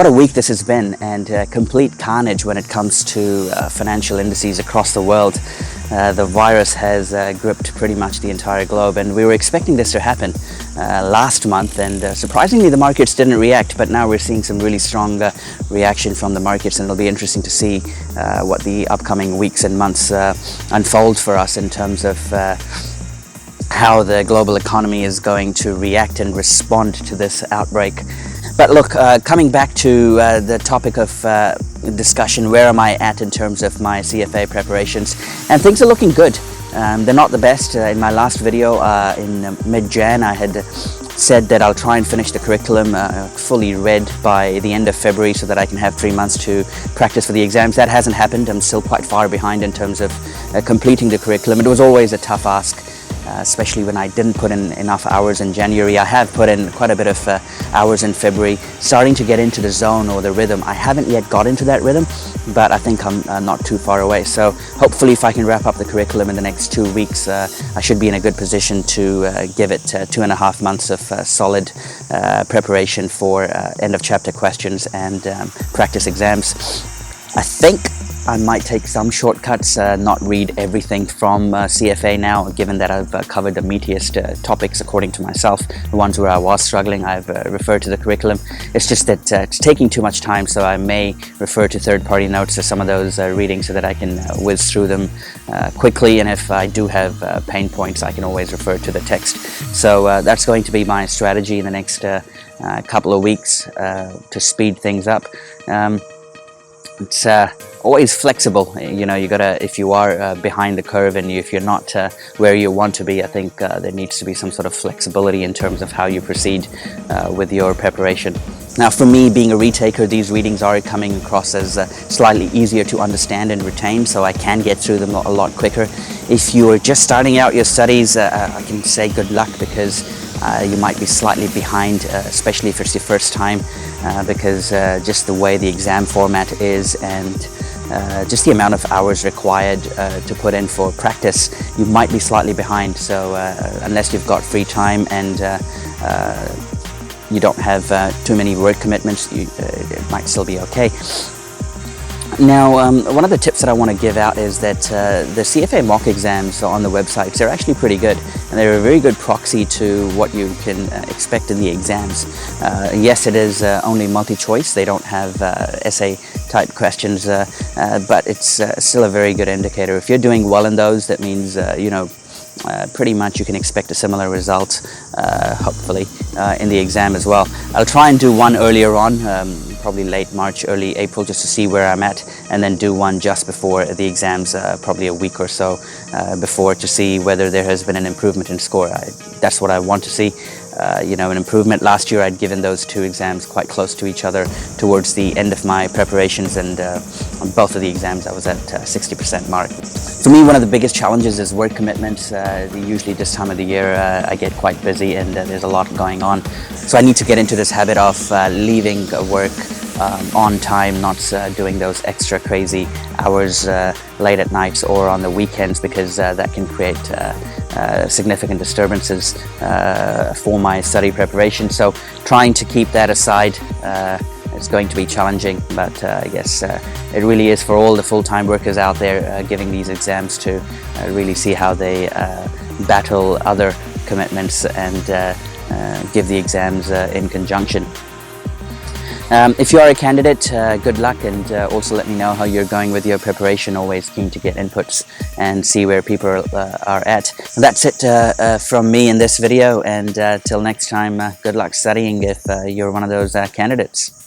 What a week this has been, and complete carnage when it comes to financial indices across the world. The virus has gripped pretty much the entire globe, and we were expecting this to happen last month, and surprisingly the markets didn't react, but now we're seeing some really strong reaction from the markets, and it'll be interesting to see what the upcoming weeks and months unfold for us in terms of how the global economy is going to react and respond to this outbreak. But look, coming back to the topic of discussion, where am I at in terms of my CFA preparations? And things are looking good. They're not the best. In my last video in mid-Jan, I had said that I'll try and finish the curriculum fully read by the end of February so that I can have 3 months to practice for the exams. That hasn't happened. I'm still quite far behind in terms of completing the curriculum. It was always a tough ask. Especially when I didn't put in enough hours in January. I have put in quite a bit of hours in February, starting to get into the zone or the rhythm. I haven't yet got into that rhythm, but I think I'm not too far away. So hopefully if I can wrap up the curriculum in the next 2 weeks, I should be in a good position to give it 2.5 months of solid preparation for end of chapter questions and practice exams. I think I might take some shortcuts, not read everything from CFA now, given that I've covered the meatiest topics according to myself. The ones where I was struggling, I've referred to the curriculum. It's just that it's taking too much time, so I may refer to third-party notes to some of those readings so that I can whiz through them quickly, and if I do have pain points, I can always refer to the text. So that's going to be my strategy in the next couple of weeks to speed things up. It's always flexible, you know. You gotta, if you are behind the curve and if you're not where you want to be, I think there needs to be some sort of flexibility in terms of how you proceed with your preparation. Now, for me, being a retaker, these readings are coming across as slightly easier to understand and retain, so I can get through them a lot quicker. If you are just starting out your studies, I can say good luck, because you might be slightly behind, especially if it's your first time, because just the way the exam format is and just the amount of hours required to put in for practice, you might be slightly behind. So unless you've got free time and you don't have too many work commitments, it might still be okay. Now, one of the tips that I want to give out is that the CFA mock exams on the websites, they're actually pretty good, and they're a very good proxy to what you can expect in the exams. Yes, it is only multi-choice. They don't have essay-type questions, but it's still a very good indicator. If you're doing well in those, that means, pretty much you can expect a similar result, hopefully, in the exam as well. I'll try and do one earlier on, probably late March, early April, just to see where I'm at, and then do one just before the exams, probably a week or so before, to see whether there has been an improvement in score. That's what I want to see. An improvement. Last year I'd given those two exams quite close to each other towards the end of my preparations, and on both of the exams I was at 60% mark. For me, one of the biggest challenges is work commitments. Usually this time of the year I get quite busy, and there's a lot going on. So I need to get into this habit of leaving work on time, not doing those extra crazy hours late at nights or on the weekends, because that can create significant disturbances for my study preparation. So trying to keep that aside is going to be challenging, but I guess it really is for all the full-time workers out there giving these exams to really see how they battle other commitments and give the exams in conjunction. If you are a candidate, good luck, and also let me know how you're going with your preparation. Always keen to get inputs and see where people are at. That's it from me in this video, and till next time, good luck studying if you're one of those candidates.